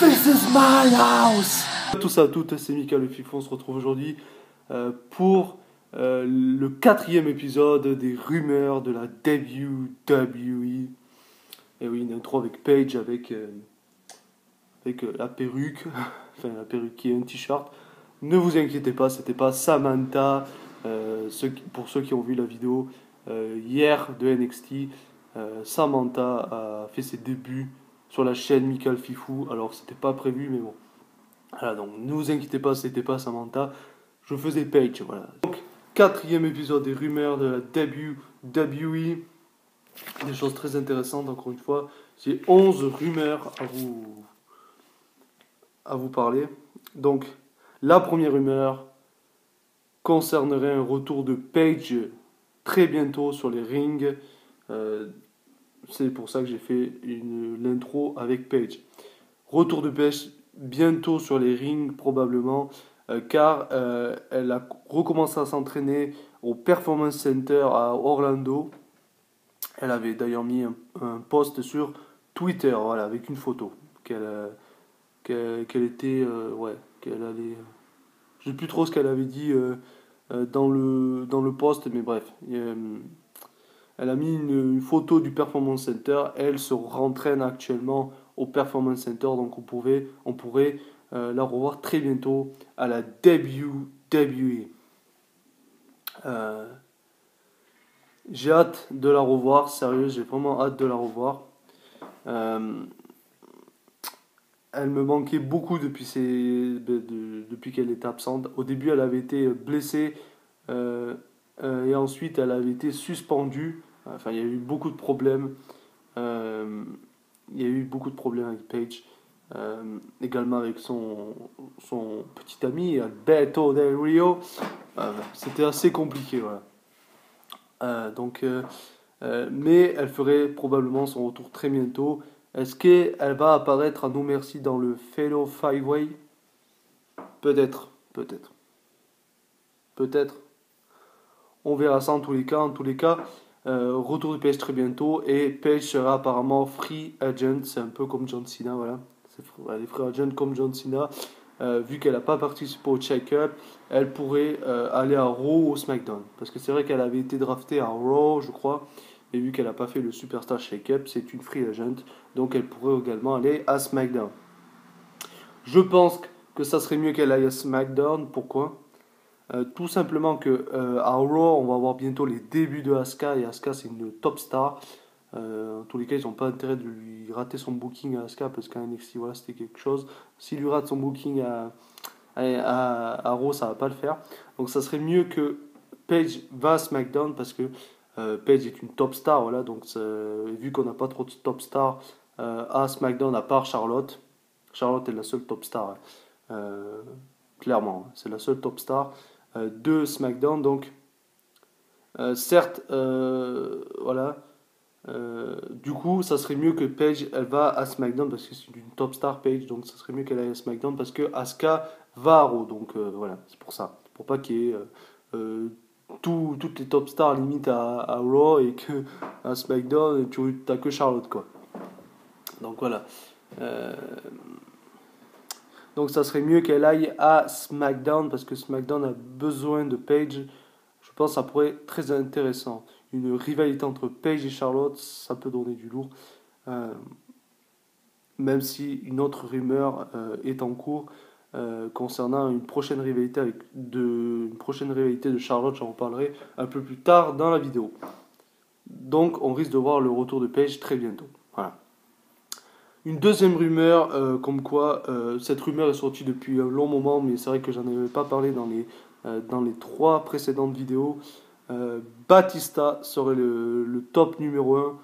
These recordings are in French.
This is my house. Tout ça, toutes, c'est Mika le Fifou. On se retrouve aujourd'hui pour le 4e épisode des rumeurs de la WWE. Et oui, une intro avec Paige, avec la perruque, enfin la perruque qui est un t-shirt. Ne vous inquiétez pas, c'était pas Samantha. Pour ceux qui ont vu la vidéo hier de NXT, Samantha a fait ses débuts sur la chaîne Mika le Fifou. Alors c'était pas prévu, mais bon. Voilà, donc ne vous inquiétez pas, c'était pas Samantha. Je faisais Paige, voilà. Donc 4e épisode des rumeurs de la WWE. Des choses très intéressantes, encore une fois. J'ai 11 rumeurs à vous parler. Donc, la première rumeur concernerait un retour de Paige très bientôt sur les rings. C'est pour ça que j'ai fait l'intro avec Paige. Retour de Paige bientôt sur les rings, probablement, car elle a recommencé à s'entraîner au Performance Center à Orlando. Elle avait d'ailleurs mis un post sur Twitter, voilà, avec une photo qu'elle était, qu'elle allait. Je sais plus trop ce qu'elle avait dit dans le post, mais bref, elle a mis une photo du Performance Center. Elle se rentraîne actuellement au Performance Center, donc on pourrait la revoir très bientôt à la WWE. J'ai hâte de la revoir, sérieux, j'ai vraiment hâte de la revoir. Elle me manquait beaucoup depuis qu'elle était absente. Au début, elle avait été blessée et ensuite, elle avait été suspendue. Enfin, il y a eu beaucoup de problèmes. Il y a eu beaucoup de problèmes avec Paige. Également avec son petit ami Alberto Del Rio. C'était assez compliqué, voilà. Mais elle ferait probablement son retour très bientôt. Est-ce qu'elle va apparaître à No Mercy dans le Fatal 5-Way? Peut-être. On verra ça en tous les cas. Retour de Paige très bientôt. Et Paige sera apparemment free agent. C'est un peu comme John Cena, voilà. Elle est free agent comme John Cena. Vu qu'elle n'a pas participé au check-up, elle pourrait aller à Raw ou au SmackDown. Parce que c'est vrai qu'elle avait été draftée à Raw, je crois. Et vu qu'elle n'a pas fait le Superstar Shake-Up, c'est une free agent. Donc elle pourrait également aller à SmackDown. Je pense que ça serait mieux qu'elle aille à SmackDown. Pourquoi ? Tout simplement que à Raw, on va avoir bientôt les débuts de Asuka. Et Asuka, c'est une top star. En tous les cas, ils n'ont pas intérêt de lui rater son booking à Asuka. Parce qu'à NXT, voilà, c'était quelque chose. S'il lui rate son booking à Raw, ça ne va pas le faire. Donc ça serait mieux que Paige va à SmackDown. Parce que Paige est une top star. Voilà, donc vu qu'on n'a pas trop de top stars à SmackDown, à part Charlotte. Charlotte est la seule top star. Clairement, c'est la seule top star de SmackDown. Donc, certes, voilà. Du coup, ça serait mieux que Paige, elle va à SmackDown parce que c'est une top star Paige. Donc, ça serait mieux qu'elle aille à SmackDown parce que Asuka va à Raw. Donc, voilà, c'est pour ça. Pour pas qu'il y ait toutes les top stars limite à Raw et que à SmackDown, tu n'as que Charlotte, quoi. Donc, voilà. Donc ça serait mieux qu'elle aille à SmackDown parce que SmackDown a besoin de Paige. Je pense que ça pourrait être très intéressant. Une rivalité entre Paige et Charlotte, ça peut donner du lourd. Même si une autre rumeur est en cours concernant une prochaine rivalité de Charlotte, j'en reparlerai un peu plus tard dans la vidéo. Donc on risque de voir le retour de Paige très bientôt. Voilà. Une deuxième rumeur, comme quoi, cette rumeur est sortie depuis un long moment, mais c'est vrai que j'en avais pas parlé dans les 3 précédentes vidéos. Batista serait le top numéro 1,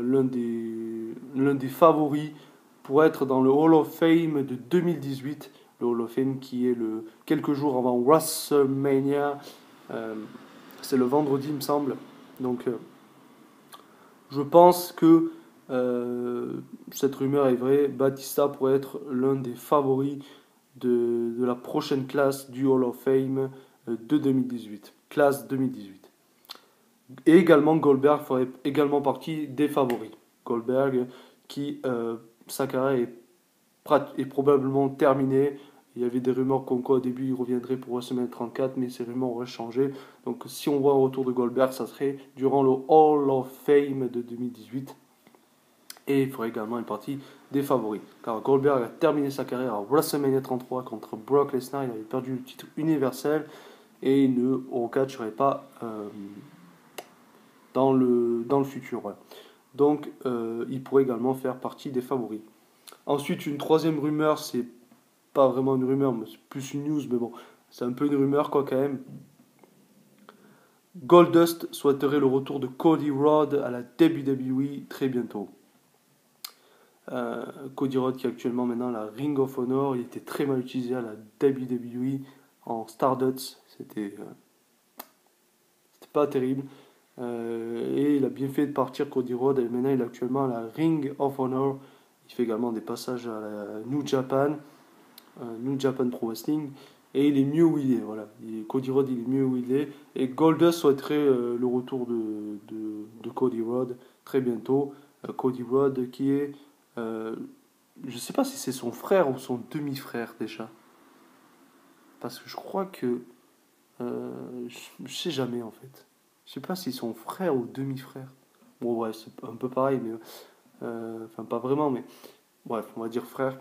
l'un des favoris pour être dans le Hall of Fame de 2018. Le Hall of Fame qui est quelques jours avant WrestleMania. C'est le vendredi, il me semble. Donc, je pense que cette rumeur est vraie. Batista pourrait être l'un des favoris de la prochaine classe du Hall of Fame de 2018. Classe 2018. Et également Goldberg ferait également partie des favoris. Goldberg qui, sa carrière est est probablement terminé. Il y avait des rumeurs comme quoi au début il reviendrait pour WrestleMania 34, mais ces rumeurs auraient changé. Donc si on voit un retour de Goldberg, ça serait durant le Hall of Fame de 2018. Et il ferait également une partie des favoris. Car Goldberg a terminé sa carrière à WrestleMania 33 contre Brock Lesnar. Il avait perdu le titre universel et il ne recatcherait pas dans le futur. Voilà. Donc il pourrait également faire partie des favoris. Ensuite, une troisième rumeur, c'est pas vraiment une rumeur, mais c'est plus une news, mais bon, c'est un peu une rumeur quoi quand même. Goldust souhaiterait le retour de Cody Rhodes à la WWE très bientôt. Cody Rhodes qui est actuellement maintenant à la Ring of Honor, il était très mal utilisé à la WWE en Stardust, c'était pas terrible. Et il a bien fait de partir Cody Rhodes et maintenant il est actuellement à la Ring of Honor. Il fait également des passages à la New Japan Pro Wrestling, et il est mieux où il est. Voilà. Cody Rhodes il est mieux où il est, et Goldust souhaiterait le retour de Cody Rhodes très bientôt. Cody Rhodes qui est, je sais pas si c'est son frère ou son demi-frère déjà, parce que je crois que je sais jamais en fait. Je sais pas si son frère ou demi-frère. Bon ouais, c'est un peu pareil, mais enfin pas vraiment, mais bref, on va dire frère.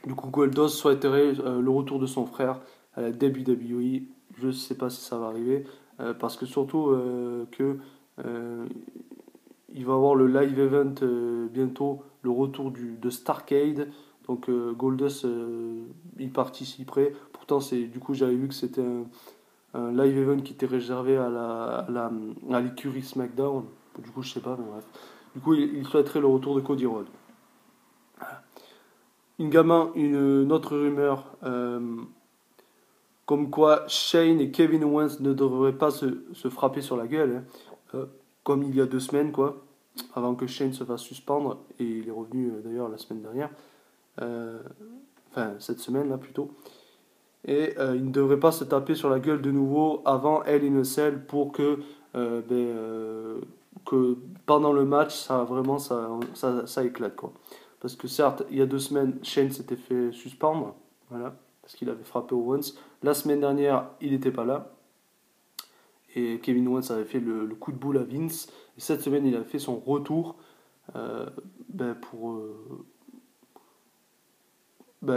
Du coup, Goldust souhaiterait le retour de son frère à la WWE. Je ne sais pas si ça va arriver, parce que surtout que il va avoir le live event bientôt, le retour de Starcade. Donc Goldust y participerait. Pourtant, du coup, j'avais vu que c'était un live event qui était réservé à l'écurie SmackDown. Du coup, je sais pas, mais bref. Du coup, il souhaiterait le retour de Cody Rhodes. Une autre rumeur, comme quoi Shane et Kevin Owens ne devraient pas se frapper sur la gueule, hein, comme il y a 2 semaines, quoi, avant que Shane se fasse suspendre, et il est revenu d'ailleurs la semaine dernière, enfin cette semaine là plutôt, et ils ne devraient pas se taper sur la gueule de nouveau avant Hell in a Cell pour que pendant le match, ça éclate, quoi. Parce que certes, il y a 2 semaines, Shane s'était fait suspendre, voilà, parce qu'il avait frappé Owens. La semaine dernière, il n'était pas là. Et Kevin Owens avait fait le coup de boule à Vince. Et cette semaine, il a fait son retour euh, ben, pour, euh,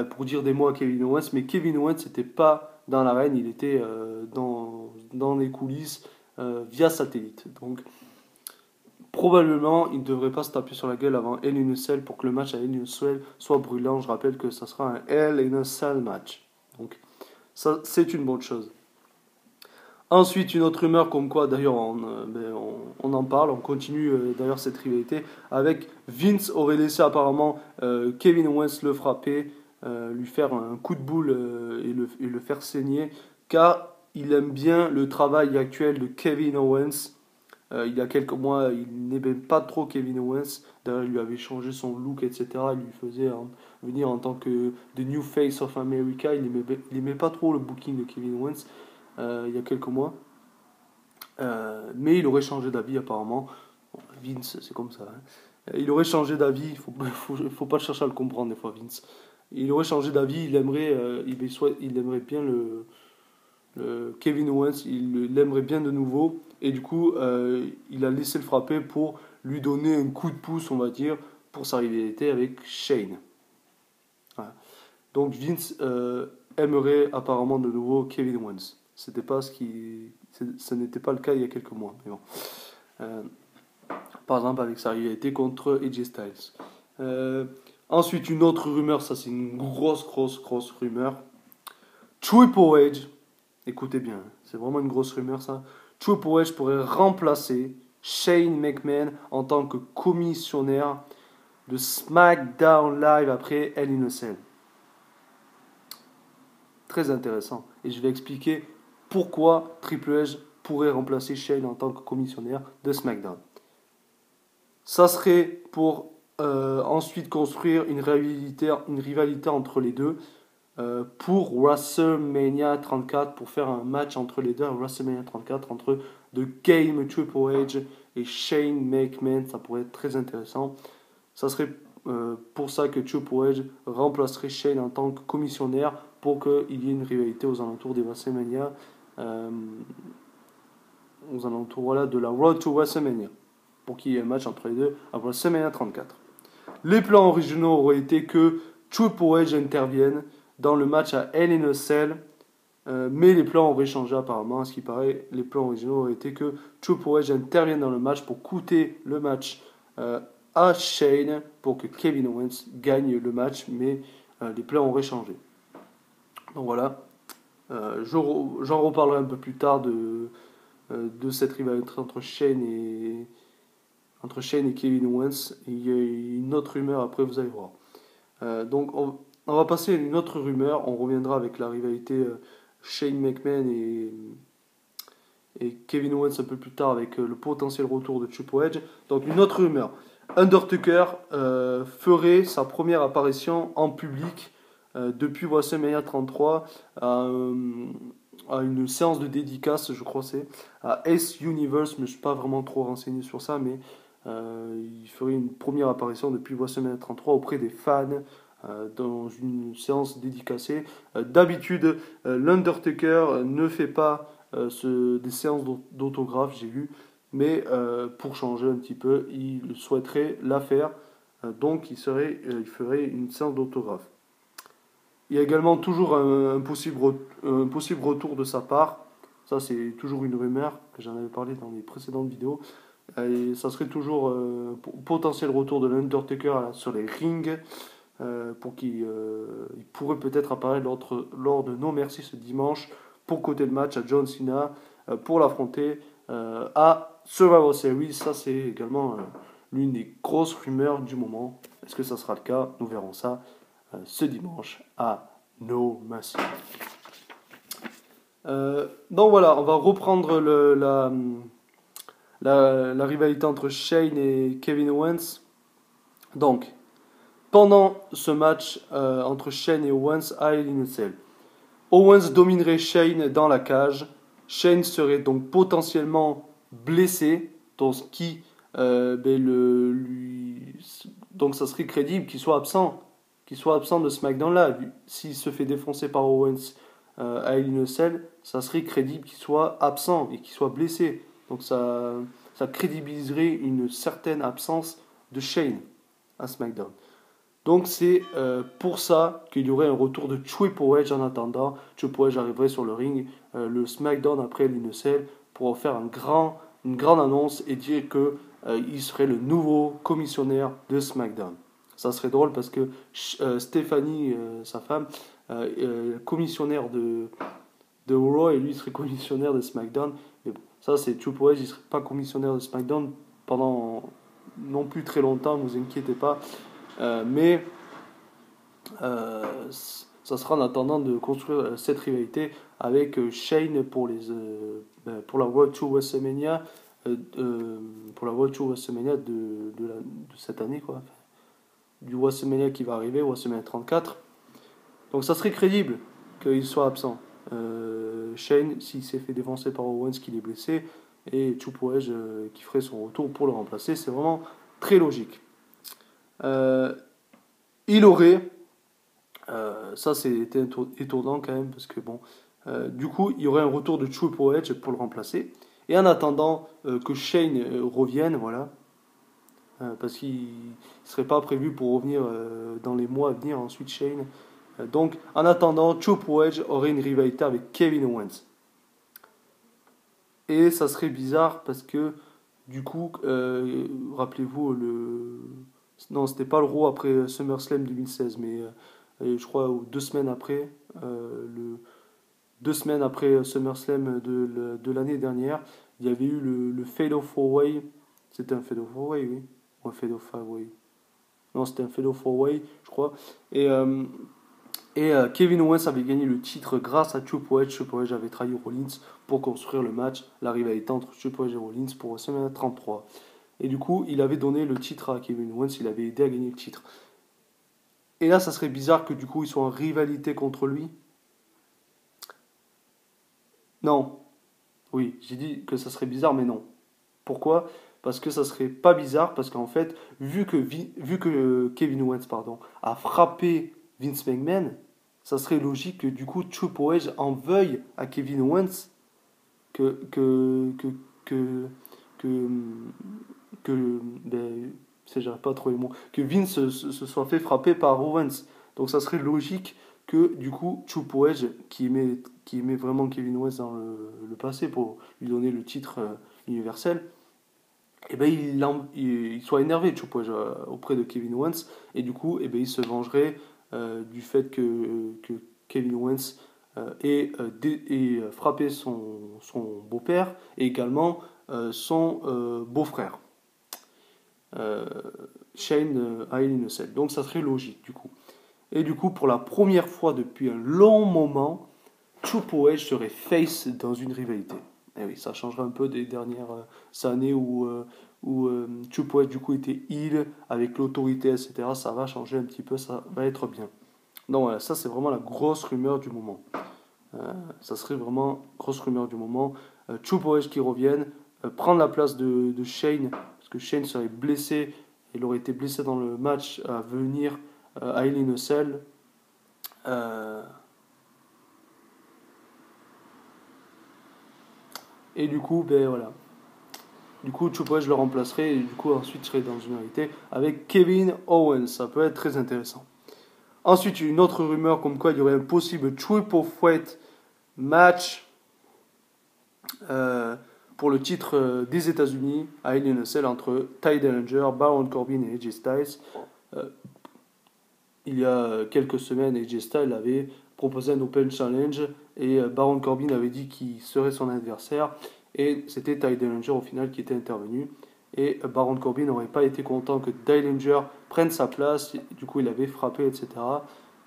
pour dire des mots à Kevin Owens. Mais Kevin Owens n'était pas dans l'arène, il était dans les coulisses via satellite. Donc probablement, il ne devrait pas se taper sur la gueule avant Hell in a Cell pour que le match à Hell in a Cell soit brûlant. Je rappelle que ça sera un Hell in a Cell match. Donc, ça, c'est une bonne chose. Ensuite, une autre rumeur comme quoi, d'ailleurs, on en parle, on continue d'ailleurs cette rivalité, avec Vince aurait laissé apparemment Kevin Owens le frapper, lui faire un coup de boule et le faire saigner, car il aime bien le travail actuel de Kevin Owens. Il y a quelques mois, il n'aimait pas trop Kevin Owens. D'ailleurs, il lui avait changé son look, etc. Il lui faisait venir en tant que The New Face of America. Il aimait pas trop le booking de Kevin Owens il y a quelques mois. Mais il aurait changé d'avis apparemment. Bon, Vince, c'est comme ça. Hein. Il aurait changé d'avis. Il faut pas chercher à le comprendre des fois, Vince. Il aurait changé d'avis. Il aimerait bien Kevin Owens, il l'aimerait bien de nouveau, et du coup il a laissé le frapper pour lui donner un coup de pouce, on va dire, pour sa rivalité avec Shane. Voilà. Donc Vince aimerait apparemment de nouveau Kevin Owens. Ce n'était pas le cas il y a quelques mois, mais bon. Euh, Par exemple avec sa rivalité contre AJ Styles. Ensuite, une autre rumeur, ça c'est une grosse rumeur. Triple H, écoutez bien, c'est vraiment une grosse rumeur ça. Triple H pourrait remplacer Shane McMahon en tant que commissionnaire de SmackDown Live après Hell in a Cell. Très intéressant. Et je vais expliquer pourquoi Triple H pourrait remplacer Shane en tant que commissionnaire de SmackDown. Ça serait pour ensuite construire une rivalité entre les deux. Pour WrestleMania 34, pour faire un match entre les deux à WrestleMania 34 entre The Game Triple H et Shane McMahon, ça pourrait être très intéressant. Ça serait pour ça que Triple H remplacerait Shane en tant que commissionnaire pour qu'il y ait une rivalité aux alentours des WrestleMania, aux alentours voilà, de la Road to WrestleMania, pour qu'il y ait un match entre les deux à WrestleMania 34. Les plans originaux auraient été que Triple H intervienne dans le match à Hell in a Cell, mais les plans auraient changé apparemment. À ce qui paraît, les plans originaux auraient été que Triple H intervienne dans le match pour coûter le match à Shane pour que Kevin Owens gagne le match, mais les plans auraient changé. Donc voilà, j'en reparlerai un peu plus tard de cette rivalité entre Shane et Kevin Owens. Il y a une autre rumeur après, vous allez voir. Donc on va passer à une autre rumeur. On reviendra avec la rivalité Shane McMahon et Kevin Owens un peu plus tard avec le potentiel retour de Triple H. Donc une autre rumeur. Undertaker ferait sa première apparition en public depuis WrestleMania 33 à une séance de dédicace, je crois c'est, à Ace Universe, mais je ne suis pas vraiment trop renseigné sur ça, mais il ferait une première apparition depuis WrestleMania 33 auprès des fans dans une séance dédicacée. D'habitude, l'Undertaker ne fait pas des séances d'autographes, j'ai vu, mais pour changer un petit peu, il souhaiterait la faire, donc il ferait une séance d'autographe. Il y a également toujours un possible retour de sa part. Ça, c'est toujours une rumeur, que j'en avais parlé dans les précédentes vidéos. Et ça serait toujours un potentiel retour de l'Undertaker sur les rings, pour qu'il il pourrait peut-être apparaître lors de No Mercy ce dimanche pour coter le match à John Cena, pour l'affronter à Survivor Series. Ça, c'est également l'une des grosses rumeurs du moment. Est-ce que ça sera le cas? Nous verrons ça ce dimanche à No Mercy. Donc voilà, on va reprendre la rivalité entre Shane et Kevin Owens. Donc, pendant ce match entre Shane et Owens à Hell in a Cell, Owens dominerait Shane dans la cage. Shane serait donc potentiellement blessé, donc donc ça serait crédible qu'il soit absent de SmackDown là. S'il se fait défoncer par Owens à Hell in a Cell, ça serait crédible qu'il soit absent et qu'il soit blessé. Donc ça crédibiliserait une certaine absence de Shane à SmackDown. Donc c'est pour ça qu'il y aurait un retour de Triple H en attendant. Triple H arriverait sur le ring, le SmackDown après Hell in a Cell, pour faire une grande annonce et dire que il serait le nouveau commissionnaire de SmackDown. Ça serait drôle parce que Stephanie, sa femme, commissionnaire de Raw et lui serait commissionnaire de SmackDown. Mais bon, ça c'est Triple H, il serait pas commissionnaire de SmackDown pendant non plus très longtemps, ne vous inquiétez pas. Mais ça sera en attendant de construire cette rivalité avec Shane pour la Road to WrestleMania, pour la Road to WrestleMania de cette année, quoi. Du WrestleMania qui va arriver, WrestleMania 34. Donc ça serait crédible qu'il soit absent. Shane, s'il s'est fait défoncer par Owens, qu'il est blessé, et Triple H qui ferait son retour pour le remplacer, c'est vraiment très logique. Il aurait, ça c'était étonnant quand même, parce que bon, du coup, il y aurait un retour de Triple H pour le remplacer. Et en attendant que Shane revienne, voilà, parce qu'il ne serait pas prévu pour revenir dans les mois à venir ensuite, Shane. Donc, en attendant, Triple H aurait une rivalité avec Kevin Owens. Et ça serait bizarre parce que, du coup, rappelez-vous, non, c'était pas le Raw après SummerSlam 2016, mais je crois 2 semaines après, 2 semaines après SummerSlam de l'année dernière, il y avait eu le Fatal 4-Way. C'était un Fatal 4-Way, oui. Ou un Fatal 5-Way. Non, c'était un Fatal 4-Way, je crois. Et Kevin Owens avait gagné le titre grâce à Triple H. Triple H avait trahi Rollins pour construire le match, la rivalité entre Triple H et Rollins pour WrestleMania 33. Et du coup, il avait donné le titre à Kevin Owens, il avait aidé à gagner le titre. Et là, ça serait bizarre que du coup, ils soient en rivalité contre lui. Non. Oui, j'ai dit que ça serait bizarre, mais non. Pourquoi ? parce que ça serait pas bizarre, parce qu'en fait, vu que Kevin Owens pardon, a frappé Vince McMahon, ça serait logique que du coup Triple H en veuille à Kevin Owens que, que, que, que, que, ben, j'arrive pas à trouver le mot, que Vince se soit fait frapper par Owens. Donc ça serait logique que du coup Triple H, qui aimait vraiment Kevin Owens dans le passé pour lui donner le titre universel, et ben il soit énervé Triple H auprès de Kevin Owens, et du coup ben, il se vengerait du fait que Kevin Owens ait frappé son beau-père et également son beau-frère. Euh, Shane Hell in a Cell. Donc ça serait logique du coup. Et du coup, pour la première fois depuis un long moment, Triple H serait face dans une rivalité. Et oui, ça changerait un peu des dernières années où Triple H du coup était heel avec l'autorité, etc. Ça va changer un petit peu, ça va être bien. Donc voilà, ça c'est vraiment la grosse rumeur du moment. Ça serait vraiment grosse rumeur du moment. Triple H qui revienne, prendre la place de Shane, parce que Shane serait blessé, il aurait été blessé dans le match à venir à Hell in a Cell. Et du coup, ben voilà. Du coup, Triple H le remplacerait et du coup, ensuite, serait dans une réalité avec Kevin Owens. Ça peut être très intéressant. Ensuite, une autre rumeur comme quoi il y aurait un possible Triple Threat match euh, pour le titre des États-Unis à Hell in a Cell entre Ty Dillinger, Baron Corbin et AJ Styles. Euh, il y a quelques semaines, AJ Styles avait proposé un Open Challenge et Baron Corbin avait dit qu'il serait son adversaire. Et c'était Ty Dillinger au final qui était intervenu. Et Baron Corbin n'aurait pas été content que Dillinger prenne sa place. Du coup, il avait frappé, etc.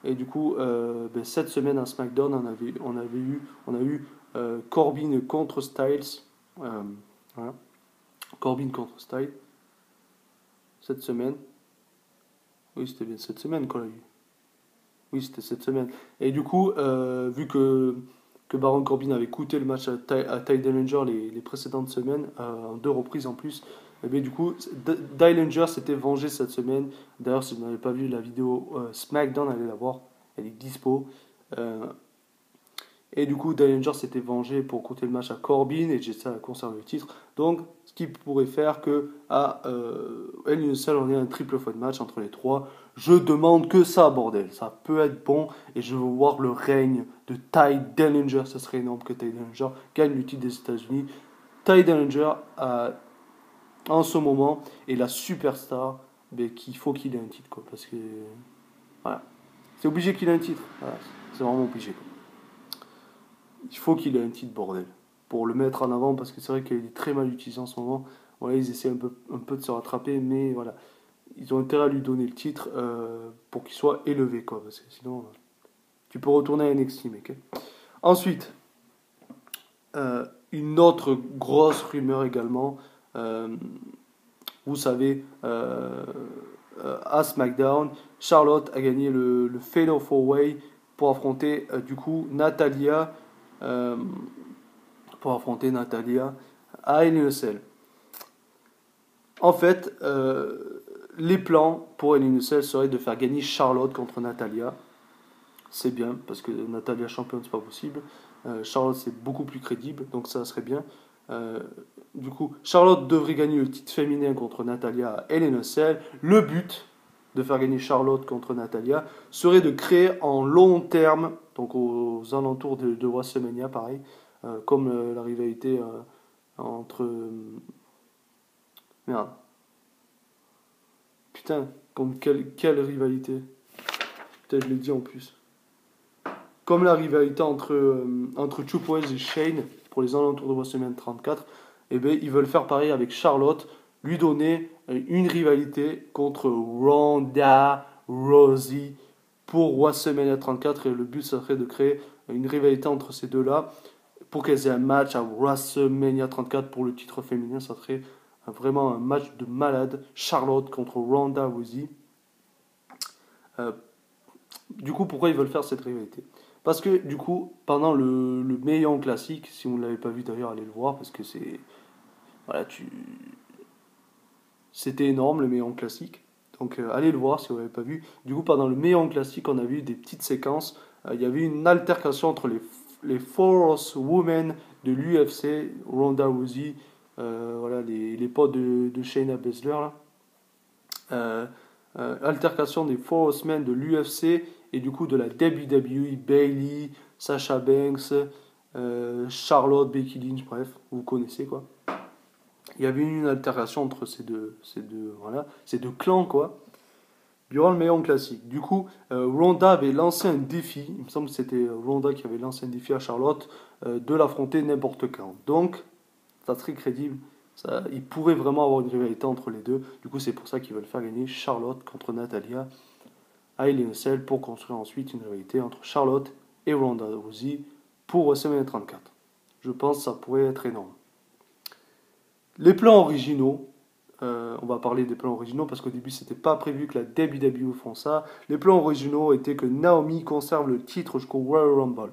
Et du coup, ben, cette semaine à SmackDown, on a eu Corbin contre Styles. Voilà. Corbin contre Styles. Cette semaine. Oui, c'était bien cette semaine qu'on l'a eu. Oui, c'était cette semaine. Et du coup, vu que Baron Corbin avait coûté le match à Ty Dillinger les précédentes semaines, en 2 reprises en plus, et bien du coup, Dillinger s'était vengé cette semaine. D'ailleurs, si vous n'avez pas vu la vidéo SmackDown, allez la voir, elle est dispo. Euh, et du coup, Dillinger s'était vengé pour coûter le match à Corbin et Jessa a conservé le titre. Donc, ce qui pourrait faire que à Hell in a Cell, on ait un triple threat match entre les trois. Je demande que ça, bordel. Ça peut être bon et je veux voir le règne de Ty Dillinger. Ça serait énorme que Ty Dillinger gagne le titre des États-Unis. Ty Dillinger, en ce moment, est la superstar, mais qu'il faut qu'il ait un titre, quoi. Parce que, voilà. C'est obligé qu'il ait un titre. Voilà. C'est vraiment obligé, quoi. Il faut qu'il ait un titre, bordel, pour le mettre en avant, parce que c'est vrai qu'il est très mal utilisé en ce moment. Voilà, ils essaient un peu de se rattraper, mais voilà, ils ont intérêt à lui donner le titre pour qu'il soit élevé, quoi, parce que sinon, tu peux retourner à NXT, mec. Ensuite, une autre grosse rumeur également, euh, vous savez, à SmackDown, Charlotte a gagné le Fatal 4-Way pour affronter du coup Natalia. euh, pour affronter Natalia à Hell in a Cell. En fait, les plans pour Hell in a Cell seraient de faire gagner Charlotte contre Natalia. C'est bien, parce que Natalia championne, c'est pas possible. Charlotte, c'est beaucoup plus crédible, donc ça serait bien. Euh, du coup, Charlotte devrait gagner le titre féminin contre Natalia à Hell in a Cell. Le but de faire gagner Charlotte contre Natalia serait de créer en long terme, donc aux alentours de WrestleMania, pareil, comme la rivalité entre. Merde. Putain, comme quelle rivalité. Putain, je l'ai dit en plus. Comme la rivalité entre Triple H et Shane pour les alentours de WrestleMania 34, eh ben, ils veulent faire pareil avec Charlotte, lui donner une rivalité contre Ronda Rousey pour WrestleMania 34. Et le but, ça serait de créer une rivalité entre ces deux-là pour qu'elles aient un match à WrestleMania 34 pour le titre féminin. Ça serait vraiment un match de malade. Charlotte contre Ronda Rousey. Euh, du coup, pourquoi ils veulent faire cette rivalité? Parce que du coup, pendant le Mae Young Classic, si vous ne l'avez pas vu d'ailleurs, allez le voir parce que c'est voilà, C'était énorme, le Mae Young Classic. Donc allez le voir si vous n'avez pas vu. Du coup, pendant le Mae Young Classic, on a vu des petites séquences. Il y avait une altercation entre les Four Women de l'UFC, Ronda Rousey, voilà, les potes de Shayna Baszler. Là. Euh, Altercation des Four Horsemen de l'UFC et du coup de la WWE, Bayley, Sasha Banks, Charlotte, Becky Lynch, bref, vous connaissez quoi. Il y avait une altercation entre voilà, ces deux clans quoi, durant le Mae Young Classic. Du coup, Ronda avait lancé un défi, il me semble que c'était Ronda qui avait lancé un défi à Charlotte de l'affronter n'importe quand. Donc, ça serait crédible. Ça, il pourrait vraiment avoir une rivalité entre les deux. Du coup, c'est pour ça qu'ils veulent faire gagner Charlotte contre Natalia à Hell in a Cell pour construire ensuite une rivalité entre Charlotte et Ronda Rousey pour WrestleMania 34. Je pense que ça pourrait être énorme. Les plans originaux, on va parler des plans originaux parce qu'au début c'était pas prévu que la WWE font ça. Les plans originaux étaient que Naomi conserve le titre jusqu'au Royal Rumble.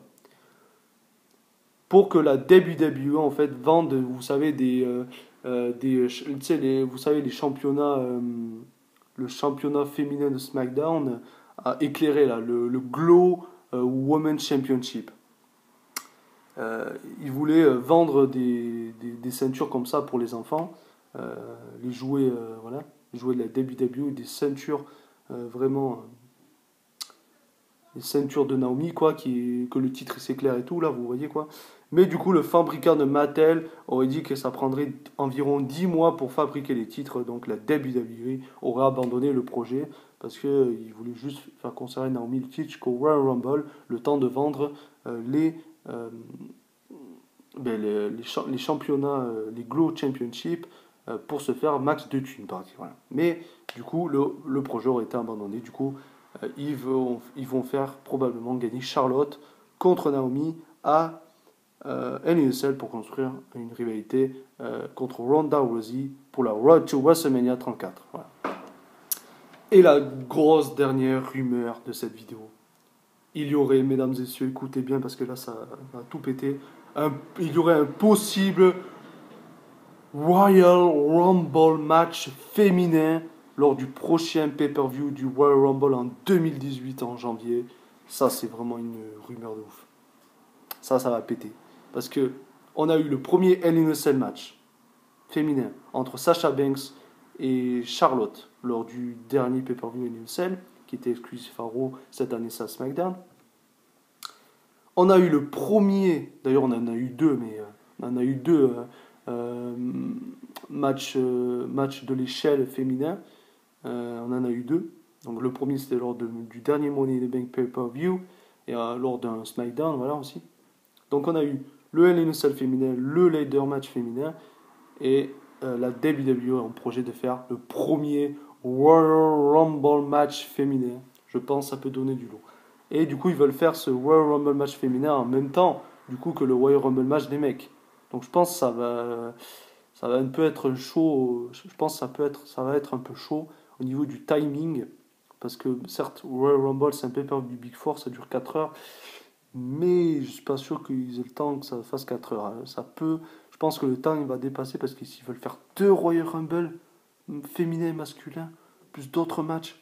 Pour que la WWE en fait vende, vous savez, vous savez, les championnats, le championnat féminin de SmackDown a éclairé là, le Glow Women's Championship. Ils voulaient vendre des ceintures comme ça pour les enfants, les jouets, voilà, les jouets de la WWE, des ceintures vraiment, des ceintures de Naomi quoi, que le titre s'éclaire et tout là, vous voyez quoi. Mais du coup, le fabricant de Mattel aurait dit que ça prendrait environ 10 mois pour fabriquer les titres, donc la WWE aurait abandonné le projet parce qu'ils voulaient juste faire conserver Naomi le titre jusqu'au Royal Rumble, le temps de vendre euh, les championnats, les Glow Championship, pour se faire max de thunes. Voilà. Mais du coup, le projet aurait été abandonné. Du coup, ils vont faire probablement gagner Charlotte contre Naomi à Hell in a Cell pour construire une rivalité contre Ronda Rousey pour la Road to WrestleMania 34. Voilà. Et la grosse dernière rumeur de cette vidéo. Il y aurait, mesdames et messieurs, écoutez bien parce que là ça va tout péter, il y aurait un possible Royal Rumble match féminin lors du prochain pay-per-view du Royal Rumble en 2018 en janvier. Ça c'est vraiment une rumeur de ouf. Ça va péter. Parce que on a eu le premier Hell in a Cell match féminin entre Sasha Banks et Charlotte lors du dernier pay-per-view Hell in a Cell qui était exclusif à Raw, cette année ça SmackDown. On a eu le premier, d'ailleurs on en a eu deux, mais on en a eu deux matchs de l'échelle féminin. On en a eu deux. Donc le premier c'était lors du dernier Money in the Bank pay-per-view et lors d'un SmackDown, voilà aussi. Donc on a eu le Hell in a Cell féminin, le ladder match féminin et la WWE a en projet de faire le premier Royal Rumble match féminin. Je pense que ça peut donner du lot. Et du coup, ils veulent faire ce Royal Rumble match féminin en même temps du coup que le Royal Rumble match des mecs. Donc je pense que ça va un peu être chaud. Je pense que ça va être un peu chaud au niveau du timing. Parce que certes, Royal Rumble c'est un pay-per-view du Big Four, ça dure 4 heures. Mais je suis pas sûr qu'ils aient le temps que ça fasse 4 heures. Ça peut, je pense que le temps il va dépasser parce que s'ils veulent faire deux Royal Rumble, féminin et masculin, plus d'autres matchs,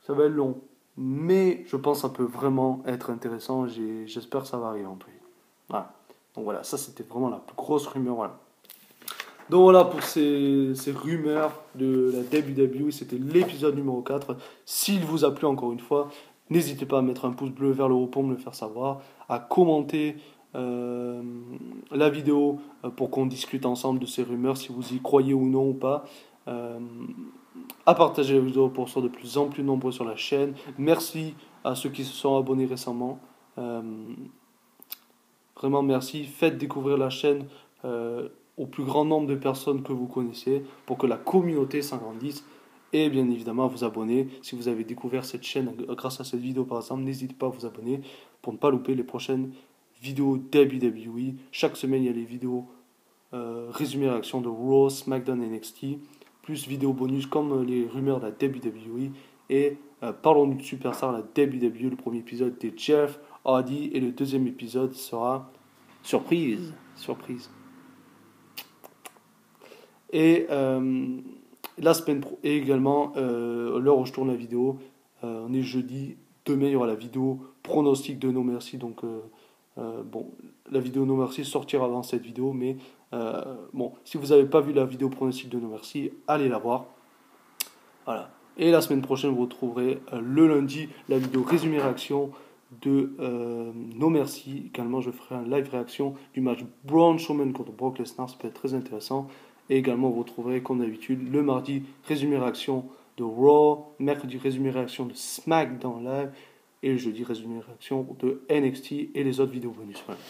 ça va être long. Mais je pense que ça peut vraiment être intéressant. J'espère que ça va arriver en tout cas. Voilà. Donc voilà, ça c'était vraiment la plus grosse rumeur. Voilà. Donc voilà pour ces rumeurs de la WWE. C'était l'épisode numéro 4. S'il vous a plu encore une fois, n'hésitez pas à mettre un pouce bleu vers le haut pour me le faire savoir, à commenter la vidéo pour qu'on discute ensemble de ces rumeurs, si vous y croyez ou non ou pas. À partager la vidéo pour être de plus en plus nombreux sur la chaîne. Merci à ceux qui se sont abonnés récemment. Vraiment merci. Faites découvrir la chaîne au plus grand nombre de personnes que vous connaissez pour que la communauté s'agrandisse. Et bien évidemment à vous abonner. Si vous avez découvert cette chaîne grâce à cette vidéo par exemple, n'hésitez pas à vous abonner pour ne pas louper les prochaines vidéos WWE. Chaque semaine il y a les vidéos résumé réaction de Raw, SmackDown et NXT, plus vidéo bonus comme les rumeurs de la WWE et parlons du superstar, la WWE. Le premier épisode était Jeff Hardy et le deuxième épisode sera surprise. Et Et également, l'heure où je tourne la vidéo, on est jeudi. Demain, il y aura la vidéo pronostic de No Mercy. Donc, bon, la vidéo No Mercy sortira avant cette vidéo. Mais bon, si vous n'avez pas vu la vidéo pronostic de No Mercy, allez la voir. Voilà. Et la semaine prochaine, vous retrouverez le lundi la vidéo résumé réaction de No Mercy. Également, je ferai un live réaction du match Braun Strowman contre Brock Lesnar. Ça peut être très intéressant. Et également, vous retrouverez, comme d'habitude, le mardi résumé réaction de Raw, mercredi résumé réaction de SmackDown Live et le jeudi résumé réaction de NXT et les autres vidéos bonus. Voilà.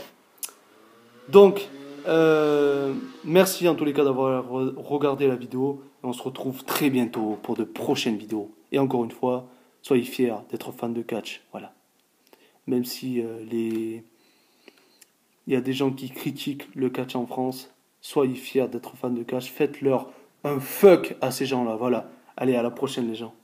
Donc, merci en tous les cas d'avoir regardé la vidéo. On se retrouve très bientôt pour de prochaines vidéos. Et encore une fois, soyez fiers d'être fan de catch. Voilà. Même si il y a des gens qui critiquent le catch en France, soyez fiers d'être fan de catch. Faites-leur un fuck à ces gens-là. Voilà. Allez, à la prochaine les gens.